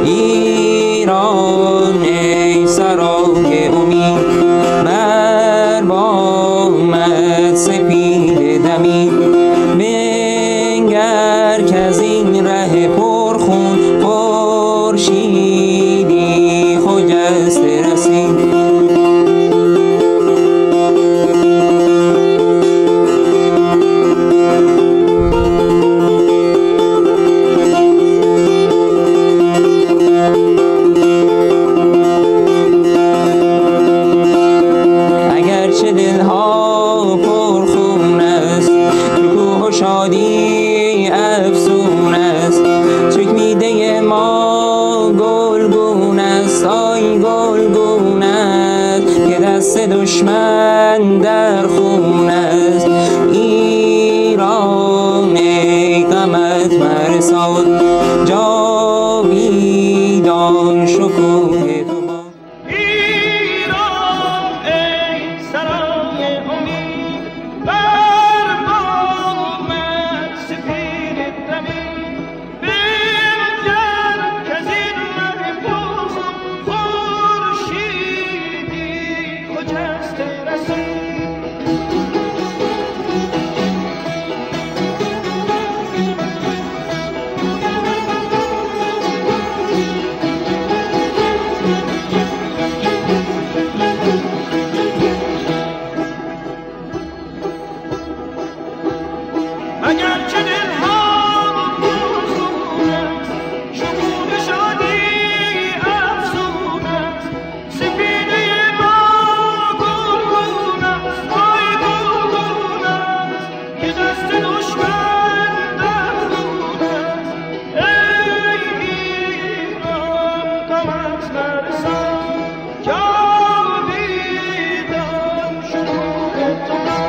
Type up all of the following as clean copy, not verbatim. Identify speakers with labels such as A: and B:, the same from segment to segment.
A: ایران ای سرای امید، بر بامت سپید دمید. بنگر که از این ره پرخون خورشیدی خجسته رسید. اگرچه دلها پرخون است، شکوه و شادی افزون است، چکمیده ما گلگون است، آی گلگون است که دست دشمن در خون است. ایران ای غمت مرساد، جاویدان شکوه تو باد.
B: اگرچه دلها پرخون است، شکوه شادی افزون است، سپیده ما گلگون است، آی گلگون است که دست دشمن در خون است. ای ایران غمت نرسد، جاویدان شکوه تو باد.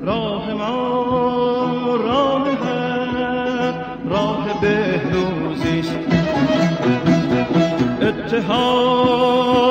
B: راه ما راه حق، راه بهروزی است، اتحاد